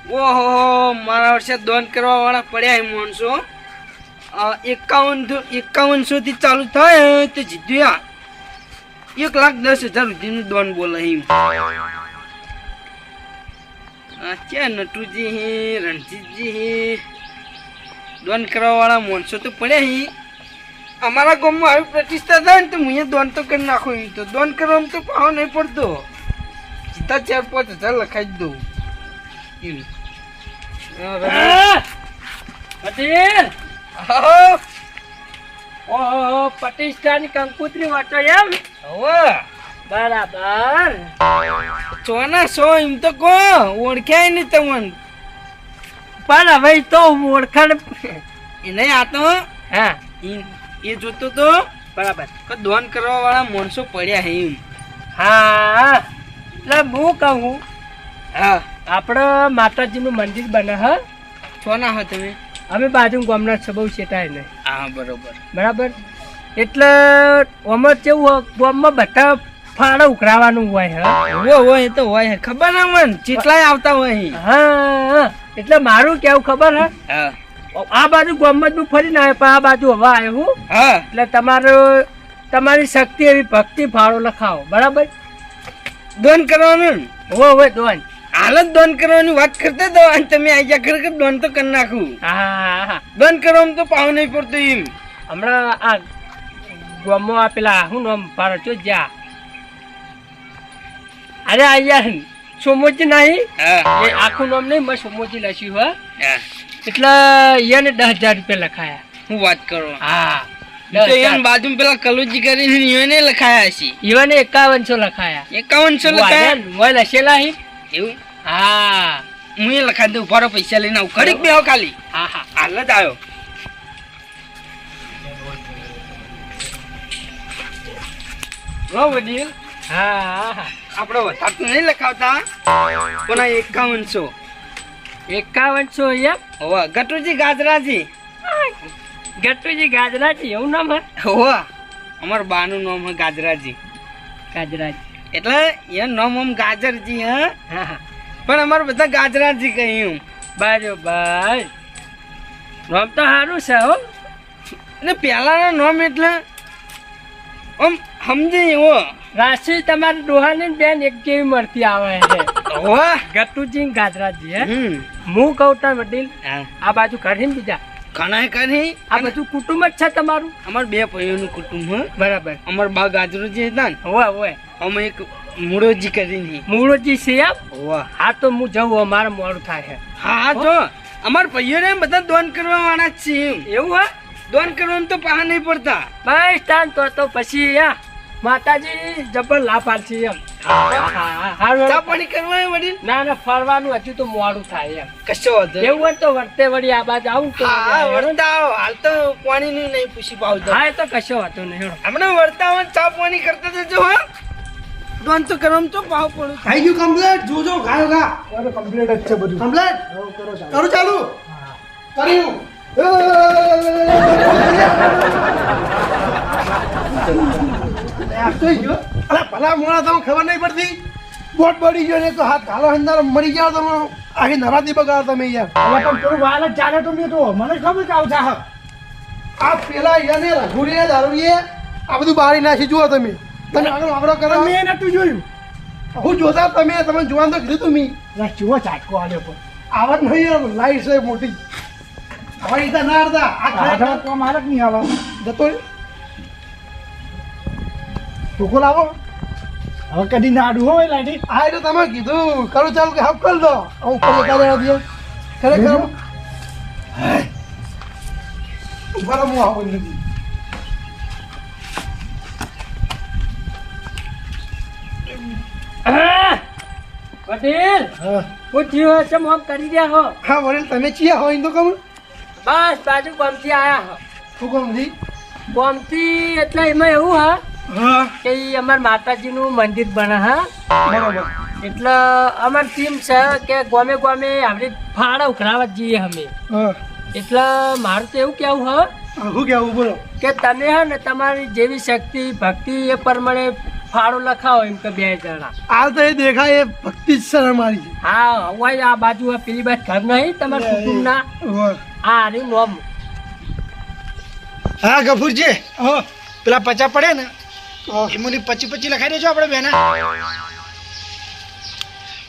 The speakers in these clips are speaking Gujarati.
ઓહો મારા વર્ષે દોન કરવા વાળા પડ્યા એ માણસો 5100 થી ચાલુ થાય તો જીત્યા 1,10,000 સુધીનું દોન બોલે એમ ક્યાં નટુજી હે રણજીતજી હે દોન કરવા વાળા માણસો તો પડ્યા હે અમારા ગામમાં આવી પ્રતિષ્ઠા થાય ને તો હું દોન તો કરી નાખું તો દોન કરવામાં તો પાવ નહીં પડતો સીધા 4-5 હજાર લખાઈ જ દઉં એમ પટેલ ઓહો પ્રતિષ્ઠાની કંકુતરી વાંચો એમ હવે બરાબર ચોના સો એમ તો કહો ઓળખ્યાય નહીં તમને પણ હવે તો ઓળખાણ એને આ તો હા એ જોતો તો બરાબર કે દોન કરવા વાળા માણસો પડ્યા હે એમ હા એટલે હું કહું હા આપણે માતાજીનું મંદિર બને હા ચોના હા તમે અમે બાજુ ગામના છે બહુ શેટાય ને હા બરોબર બરાબર એટલે આમાં કેવું ગામમાં બધા ફાળા ઉઘરાવાનું હોય હોય એ તો હોય ખબર ના મન કેટલાય આવતા હોય હા એટલે મારું કેવું ખબર હે હા આ બાજુ ગામમાં જ ફરીને આવે પણ આ બાજુ હવા આવ્યું હા એટલે તમારી શક્તિ એવી ભક્તિ ફાળો લખાવો બરાબર દોન કરવાનું હોય દોન હાલ જ દોન કરવાની વાત કરતા તો અને તમે આવી જા ખરેખર દોન તો કરી નાખું હા દોન કરવામાં તો પાવ નહીં પડતું એમ હમણાં આ ગામમાં આ પેલા હું નામ ફાળો છો જા અરે અહીંયા સોમોજી નહીં હા એ આખું નામ નહીં મેં સોમોજી લખ્યું હા હા એટલે એને 10,000 રૂપિયા લખાયા હું વાત કરો હા તો એને બાજુ પેલા કલુજી કરીને એને લખાયા છે ઈવને 5100 લખાયા 5100 લખાયા મોય લખેલા હી એવું હા હું એ લખાઈ દઉં ફરો પૈસા લઈને આવું ખરીક બેહો ખાલી હા હા હાલ જ આવ્યો લો વડીલ હા હા આપણે વધારે તો નહીં લખાવતા પણ આ 5100 5100 એમ હોવા ગટુજી ગાજરાજી ગટ્ટુજી ગાજરાજી એવું નામ હે હોવા અમાર બાનું નામ હે ગાજરાજી ગાજરાજી એટલે એ નામ આમ ગાજરજી હા હા હા પણ અમારે બધા ગાજરાજી કહ્યું બરોબર નામ તો સારું છે હો અને પહેલાના નામ એટલે આમ સમજી એવો રાશિ તમારી ડોહાની બેન એક જેવી મળતી આવે છે હોવા ગટ્ટુજી ગાજરાજી હે હમ હું કહું તા વડીલ હા આ બાજુ કરીને બીજા ઘણા કરી આ બધું કુટુંબ જ છે તમારું અમાર બે ભાઈઓનું કુટુંબ હે બરાબર અમાર બા ગાજરોજી હતા ને હોય હોય અમે એક મુળોજી કરીને મૂળોજી છે એમ હોવા હા તો હું જવું અમારે મોડું થાય છે હા જો અમાર ભાઈઓને બધા દોન કરવા વાળા જ છે એમ. એવું હે દોન કરવાનું તો પાહા નહીં પડતા બસ તાન તો પછી યા માતાજી જબર લાભ આલશે એમ હારું ચા પાણી કરવા હે વડીલ ના ના ફરવાનું હજુ તો મોડું થાય એમ કશો વાંધો નહીં. એવું હોય તો વર્તે વળી આ બાજુ આવું તો હા વળતા આવો. હાલ તો પાણીનું નહીં પૂછી પાવતો હા એ તો કશો વાતો નહીં હેડો. હમણાં વળતા હોય ચા પાણી કરતા જજો હા દોન તો કરવાનું તો પાવ પડું થઈ ગયું કમ્પ્લીટ જોજો ગાયો ગા કમ્પ્લીટ જ છે બધું કમ્પ્લીટ કરું ચાલુ કર્યું ભલા મોડા તમે ખબર નહીં પડતી બોટ બળી ગયો ને તો હાથ ઘાલો અંદર મરી ગયા તમે આખી નરાતી બગાડો તમે યાર પણ થોડું વાલ જ ચાલે તો મેં તો મને ખબર કે આવું ચાહ આ પેલા યાને રઘુડીએ દારૂડીએ આ બધું બાળી નાખી જુઓ તમે આગળ આગળ કરો મેં નતું જોયું હું જોતા તમે જોવાનું તો કીધું તું જુઓ ચાટકો આવ્યો પણ આવત નહીં લાઈટ છે મોટી હવે એ ના અડતા આ તો મારે જ નહીં આવે જતો ટૂંકો લાવો હવે કદી ના આડું હોય લાઈટી હા એટલે તમે કીધું કરું ચાલુ કે હપ કરી દો હું ઉપર જતા દે ખરેખર ઉપર હું આવું નથી વડીલ પૂછ્યું હશે મોમ કરી દે હો હા વડીલ તમે ચિયા હોય તો કહું બસ બાજુ ગમતી આયા હો શું કહું જી ગમતી એટલે એમાં એવું હા હા કે ઈ અમાર માતાજીનું મંદિર બને હા બરોબર એટલે અમાર ટીમ છે કે ગામે ગામે આપણી ફાળા ઉઘરાવા જઈએ અમે હા એટલે મારું તો એવું કેવું હા શું કહેવું બોલો કે તમે હે ને તમારી જેવી શક્તિ ભક્તિ એ પ્રમાણે ફાળો લખાવો એમ કે 2 જણા. આ તો એ દેખાય એ ભક્તિ જ છે અમારી. હા હોય આ બાજુ આ પેલી બાજુ ઘર નહીં તમારા કુટુંબના ઓહ. આ આર્યું નોમ. હા ગફુરજી હા. પેલા પચા પડે ને હા. એમાંથી 25 લખાઈ દેજો આપણે બેના.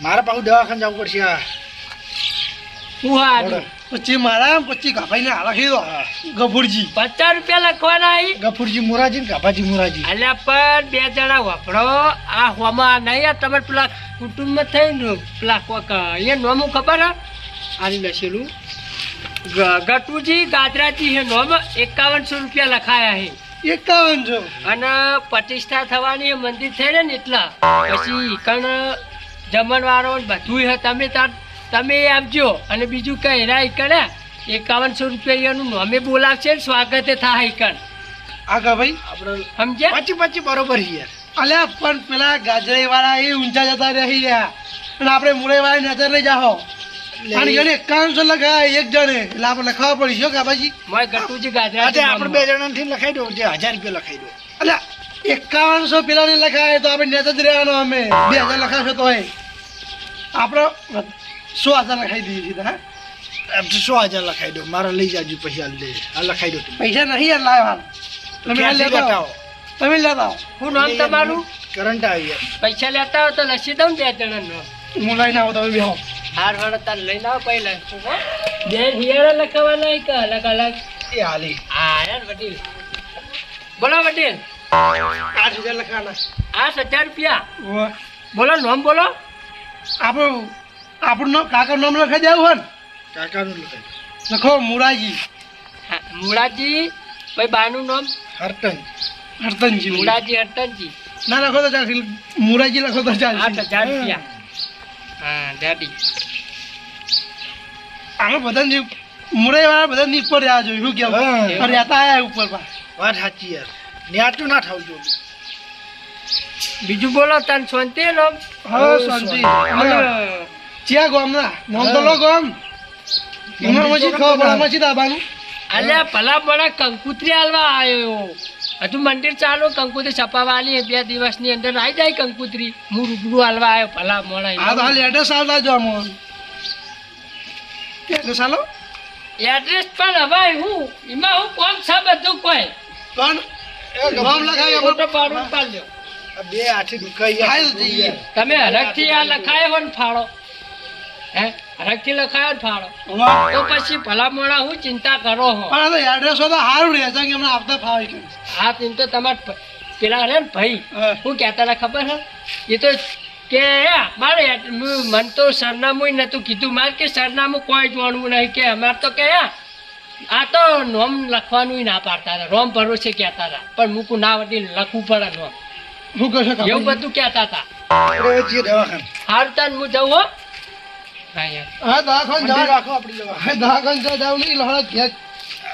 મારે પાછું દવાખાને જવું પડશે. શું આ આર્યું? પછી મારા પછી ગાભાઈને હાલખી દો ગફુરજી. 50 રૂપિયા લખવાના અહીં. ગફુરજી મોરાજી ને ગાભાજી મોરાજી. અલ્યા પણ 2 જણા વાપરો આ હોમાં નહીં આ તમારે પેલા કુટુંબમાં થઈને પેલા કોક એ નોમું ખબર હે આની લખેલું ગટુજી ગાજરાજી હે નોમ 5100 રૂપિયા લખાયા હે 5100. અને પ્રતિષ્ઠા થવાની એ મંદિર થઈ ને એટલા પછી કણ જમણવારો ને બધું હે તમે આપજો અને બીજું કઈ રાય કરે 5100 રૂપિયા એનું નોમે બોલાવશે ને સ્વાગતે થાય કણ આ ગાભાઈ આપણે સમજ્યા 25 બરોબર છે યાર. અલ્યા પણ પેલા ગાજરી વાળા એ ઊંચા જતા રહી રહ્યા અને આપણે મુળે વાળા નજર લઈ જાઓ અને એને 5100 લખાય એક જણે એટલે આપણે લખાવા પડી છે ગાભાજી. મોય ગટુજી આજે ગાજરાજી આપણે 2 જણાથી લખાઈ દો જે 1000 રૂપિયા લખાઈ દો. અલ્યા 5100 પેલા ને લખાય તો આપણે નેતા જ રહેવાનો અમે 2000 લખાશો તો આપણે 100,000 લખાઈ દઈએ છીએ હા. આમ તો 100,000 લખાઈ દો. મારે લઈ જાજો પછી હાલ લે આ લખાઈ દો તમે. પૈસા નહીં યાર લાવ્યા તમે ક્યાંથી લેતા લેતા આવો. આવો? તમે લેતા આવો. શું નામ તમારું? કરંટ આવી યાર. પૈસા લેતા હો તો લસી દઉં 2 જણાનો. હું લઈને આવો તમે બેહો. હાર વાળો તાર લઈને આવો પહેલા. બે હિયારા લખવાના કે અલગ અલગ? એ હાલી હા યાર વડીલ. બોલો વડીલ. 8000 લખાના. 8000 રૂપિયા. ઓહ. બોલો નામ બોલો. આપણું કાકા નામ લખાઈ દેવું હોય ને કાકાનું લખાઈ દો. લખો મુરાજી હા, મુળાજી ભાઈ બાનું નામ હરતન. હરતનજી. મુળાજી હરતનજી. ના લખો તો ચાલશે મુરાજી લખો તો ચાલશે. 8000 રૂપિયા. હા ડેડી. આમાં બધાને મુરાઈ વાળા બધા ની ઉપર રહ્યા જોઈએ શું કેવું હા. અને રહેતા આયા ઉપર પા. વાત સાચી યાર. ન્યાતું ના થાવ જો. બીજું બોલો તન શાંતિ નામ. હા શાંતિ. અને ચિયા ગામના નામ તો લો ગામ એમાં મસ્જિદ ખબર પડે મસ્જિદ આવવાનું. અલ્યા ભલા મોડા કંકુત્રી હાલવા આવ્યો. હજુ મંદિર ચાલુ કંકુત્રી છપાવા આલી 2 દિવસની અંદર આવી જાય કંકુત્રી. હું રૂબરૂ હાલવા આવ્યો ભલા મોડા. આ તો હાલ એડ્રેસ આવતા જો આમાં એડ્રેસ આલો એડ્રેસ પણ હવે હું એમાં હું કોમ છે બધું કોઈ પણ ગામ લખાય ફોટો પાડું પાડ્યો. આ બે આઠી દુખાઈ હાલ જઈએ. તમે હરખથી આ લખાયો હોય ને ફાળો હે હરખથી લખાયો ને ફાળો વાહ. તો પછી ભલા મોડા હું ચિંતા કરો હો. પણ આ તો એડ્રેસ હોય તો સારું રહે છે કે એમને આવતા ફાવે કે હા તેમ તો તમાર પેલા રે ને ભાઈ હા. હું કહેતા હતા ખબર હે એ તો કે મારે મન તો સરનામું નતું કીધું મારે કે સરનામું કોઈ જોડવું નહીં કે અમારે તો કે આ તો નોમ લખવાનું ના પાડતા હતા રોમ ભરોસે કહેતા હતા પણ મૂકું ના વટી લખવું પડે નોમ શું કહો છો એવું બધું કહેતા હતા. જે દવાખાને હારું તાન હું જવું હો. હા યાર હા દવાખાને મંદિર જાવ રાખો આપણી દવા. હા દવાખાને જાવ નહીં લહડા ઘેર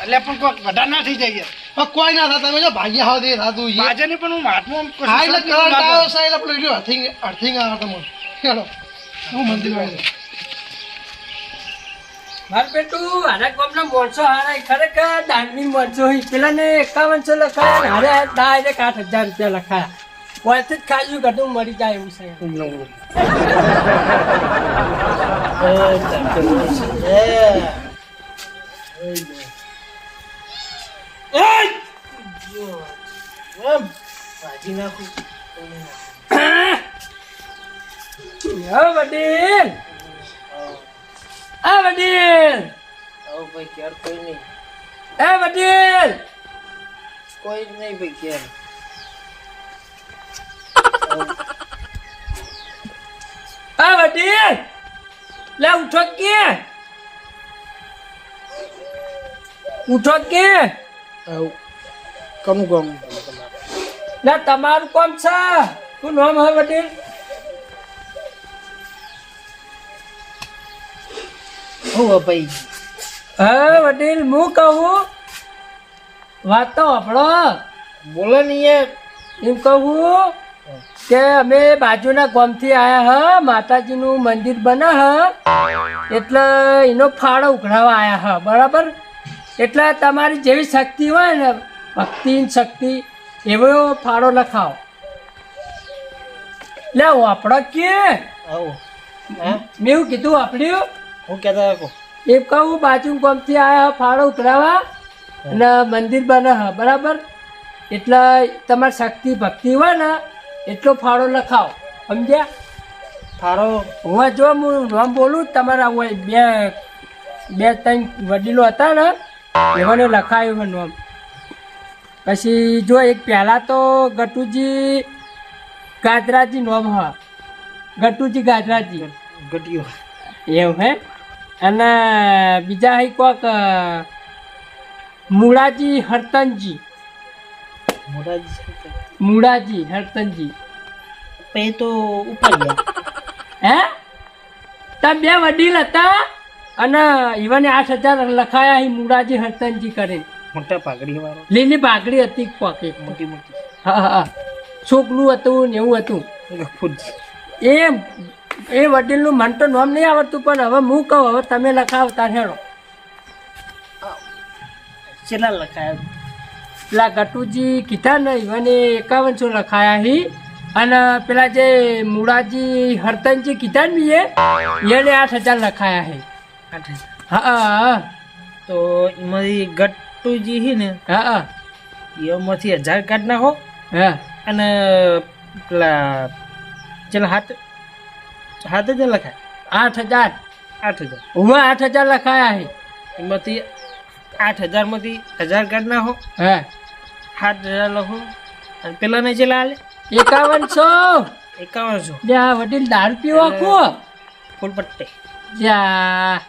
એટલે પણ કોઈક વધારે ના થઈ જાય યાર. હા, કોઈ ના થાય તમે જો ભાગ્યા હોવ તે થાતું છે. બાજાને પણ હું મહાત્મા હા એટલે કરંટ આવ્યો છે એટલે પેલું જો અર્થિંગ આવે તમને હેલો હું મંદિર વાળી મારું બેટું હારા કોમના મોણસો હારા ખરેખર દાનની મોણસો હોય પેલા ને 5100 લખાયા હારે ડાયરેક્ટ 8000 રૂપિયા લખાયા કોઈથી જ ખાજું ઘટું મરી જાય એવું છે. હા વડીલ આ વડીલ એ વડીલ કોઈ નહીં ભાઈ કેમ આ વડીલ લે ઉઠો કે કમું ગમ લે તમારું કોમ છે શું નામ હે વડીલ ભાઈ હા વડીલ હું કહું વાત તો આપણો બોલો ને યાર એમ કહું કે અમે બાજુના ગામથી આવ્યા હા માતાજીનું મંદિર બને હા એટલે એનો ફાળો ઉઘરાવા આવ્યા હા બરાબર એટલે તમારી જેવી શક્તિ હોય ને ભક્તિ શક્તિ એવો ફાળો લખાવો લે વાપડો કે આવો હા મેં એવું કીધું વાપડ્યું હું કહેતા હતા એ કહું બાજુ ગામથી આયા ફાળો ઉતરાવા અને મંદિર બને હ બરાબર એટલે તમારી શક્તિ ભક્તિ હોય ને એટલો ફાળો લખાવો સમજ્યા ફાળો હું જો હું નામ બોલું તમારા હોય બે ત્રણ વડીલો હતા ને એમને લખાયું નામ પછી જો એક પહેલાં તો ગટુજી ગાજરાજી નામ હ ગટુજી ગાજરાજી ઘટ્યો એવું હે અને બીજા હઈ કોક મૂળાજી હરતનજી મોટાજી મૂળાજી હરતનજી પછી તો ઉપર ગયા હે તમે બે વડીલ હતા અને ઈવને 8,000 લખાયા હી મૂળાજી હરતનજી કરીને મોટા પાઘડી વાળો લીલી પાઘડી હતી કોક એક મોટી મોટી હા હા છોકલું હતું ને એવું હતું ગફુરજી એ વડીલનું મન તો નામ નહીં આવડતું પણ હવે હું કહું હવે તમે લખાવતા હેડો કેટલા લખાયા પેલા ગટુજી કીધા ને ઈવને 5100 લખાયા હી અને પેલા જે મૂળાજી હરતનજી કીધા ને એને 8,000 લખાયા હે 8,000 હા હા તો એમાંથી ગટ્ટુજી હી ને હા એમાંથી 1000 કાઢ નાખો હા અને પેલા ચલો હાથ જ લખાય 8,000 8,000 ઉમાં 8,000 લખાયા હે એમાંથી 8,000 માંથી 1000 કાઢ નાખો હા 7,000 લખો અને પેલાને ચેલા હાલે 5100 5100 જ્યાં વડીલ દારૂ પીવા ખો ફૂલ પટ્ટે જ્યાં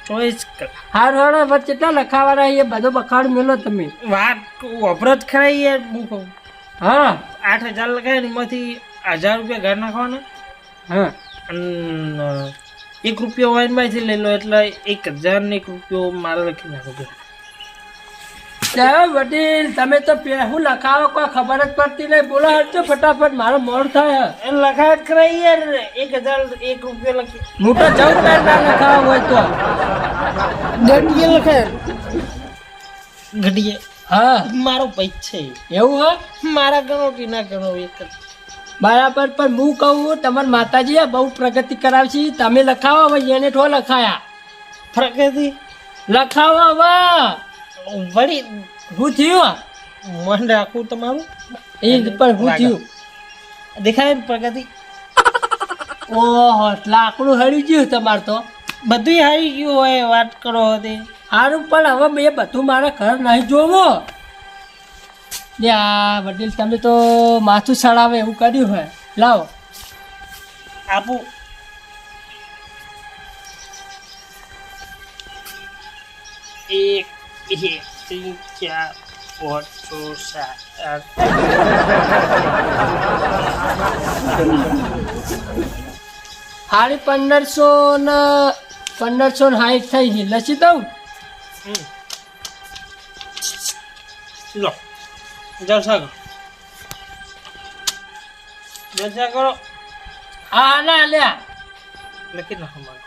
ચોઈસ હાર હાર વચ્ચે કેટલા લખાવાના એ બધો બખાડ મેલો તમે વાત વપરત ખરાઈ યાર હું કહું હા 8,000 લખાય ને એમાંથી 1,000 રૂપિયા ઘર નાખવાના હા અને 1 રૂપિયો વાઇનમાંથી લઈ લો એટલે 1,000 ને 1 રૂપિયો મારે લખી નાખો વડીલ તમે તો હું લખાવો કોઈ ખબર જ પડતી નહીં બોલો હટજો ફટાફટ મારો મોડ થાય એ લખાય જ ખરાઈ યાર 1,000 1 રૂપિયો લખી હું તો જવું પેર ના લખાવો હોય તો ઘટીએ લખાય ઘટીએ હા મારો પૈસ છે એવું હા મારા ગણો કે ના ગણો એક જ બરાબર પણ હું કહું તમારા માતાજી બહુ પ્રગતિ કરાવશી તમે લખાવો હવે એને ઠો લખાયા પ્રગતિ લખાવો હવે વળી હું થયું મન રાખવું તમારું એ પણ હું થયું દેખાય ને પ્રગતિ ઓહો લાકડું હળી ગયું તમારે તો બધું હારી ગયું હોય વાત કરો તે સારું પણ હવે મેં બધું મારા ઘર નહીં જોવો લે આ વડીલ તમે તો માથું સડાવે એવું કર્યું હોય લાવો આપું એક બે ત્રણ ચાર પાંચ છ સાત આઠ 1560 ને 1560 થઈ ગઈ લસી દઉં લો જલસા કરો જલસા કરો હા ના લ્યા લખી નાખો મારે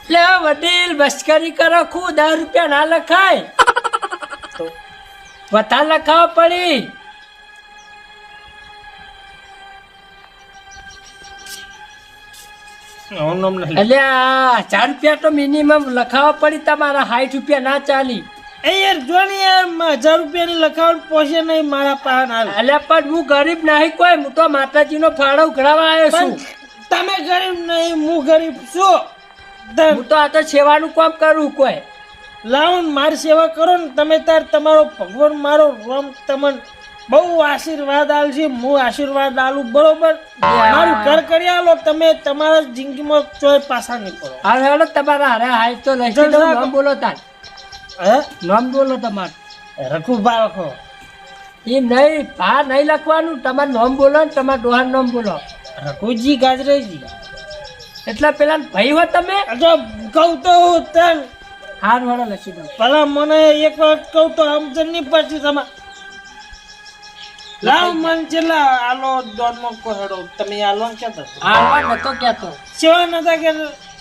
લે વડીલ મસ્કરી કરો ખુદ 10 રૂપિયા ના લખાય તો વધારે લખાવા પડી નામ નહીં એટલે આ 1000 રૂપિયા તો મિનિમમ લખાવા પડી તમારા 60 રૂપિયા ના ચાલી એ યાર જો ને યાર 1,000 રૂપિયાની લખાવટ પોસે નહીં મારા પાન હાલ એટલે પણ હું ગરીબ નહીં કોઈ હું તો માતાજીનો ફાળો ઉઘરાવા આવ્યો છું તમે ગરીબ નહીં હું ગરીબ છું હું તો આ તો સેવાનું કામ કરું કોઈ લાવો ને મારી સેવા કરો ને તમે તાર તમારો ભગવાન મારો રામ તમને બહુ આશીર્વાદ આલશે હું આશીર્વાદ આલું બરોબર મારું ઘર કરી આલો તમે તમારા જિંદગીમાં ચોય પાછા નહીં પડો હાલ હેડો તમારા હારે હાય તો લખી દઉં નામ બોલો તાર હે નામ બોલો તમારું રઘુભા લખો એ નહીં ભા નહીં લખવાનું તમારું નામ બોલો ને તમારા ડોહાનું નામ બોલો રઘુજી ગાજરેજી એટલે પેલા ભાઈ હો તમે જો કહું તો તન હાર વાળો લખી દઉં ભલા મને એક વાર કહું તો સમજણ નહીં પડતી તમે લાવ મન છેલ્લા આલો દોડમાં કોહડો તમે આલો ને ક્યાં થશે હારવા નતો કહેતો સેવા નતા કે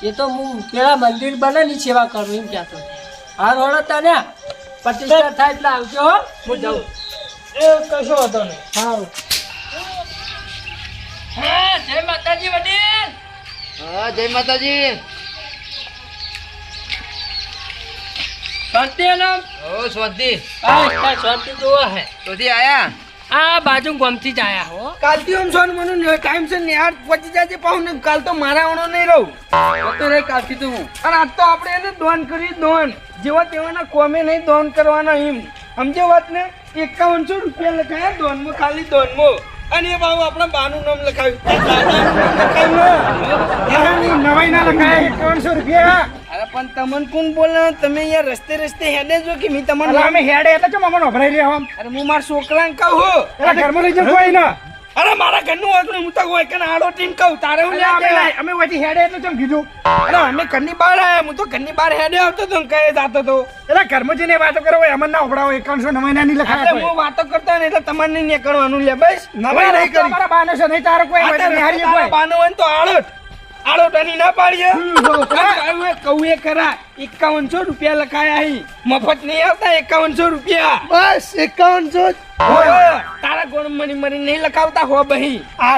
એ તો હું પેલા મંદિર બને ની સેવા કરું એમ કહેતો હાર વાળો તને પ્રતિષ્ઠા થાય એટલે આવજો હો હું જાઉં એ કશો હતો નહીં સારું હા જય માતાજી વડીલ. હા જય માતાજી. શાંતિ એના ઓ સ્વાતિ હા શાંતિ જોવા હે. તોથી આયા આ બાજુ ગમથી જ આયા હો. કાલથી આમ સોન મને ટાઈમ છે ને યાર પહોંચી જાજે પાઉં ને કાલ તો મારા આવવાનો નહીં રહું તો રે કાલથી તો હું અને આજ તો આપણે એને દોન કરી દોન જેવા તેવાના કોમે નહીં દોન કરવાના એમ સમજે વાત ને 5100 રૂપિયા લખાયા દોનમાં ખાલી દોનમાં અને એ બાબુ આપણા બાનું નામ લખાવ્યું નવાઈ ના લખાય 5100 રૂપિયા અરે પણ તમને કોણ બોલે તમે યાર રસ્તે રસ્તે હેડે જો કે મેં તમને અલા, અમે હેડે એટલે ચમ અમને ભરાઈ રહ્યા આમ અરે હું મારા છોકરાને કહું એલા ઘરમાં લઈ જતો હોય ને અરે મારા ઘરનું હોય હું તો હોય કે આડો ટીમ કહું તારે હું અલા, લે અમે વચ્ચે હેડે એટલે ચમ કીધું અરે અમે ઘરની બહાર આયા હું તો ઘરની બહાર હેડે આવતો તો કહે જાતો તો એલા ઘરમાં જઈને વાતો કરો હોય અમને ના ઉભરાવો 5100 નવાઈ ના નહીં લખાય એટલે હું વાતો કરતા ને એટલે તમારે નહીં નીકળવાનું લે બસ નવાઈ નહીં કરી અમારા બાનો છે નહીં તારો કોઈ વચ્ચે નિહારીએ કોઈ બાનો હોય ને તો આળોટ આની ના પાડીએ કહું એ ખરા 5100 રૂપિયા લખાયા અહીં મફત નહીં આવતા 5100 રૂપિયા બસ 5100 તારા ગોળ મરી મરી નહીં લખાવતા હો બહી આ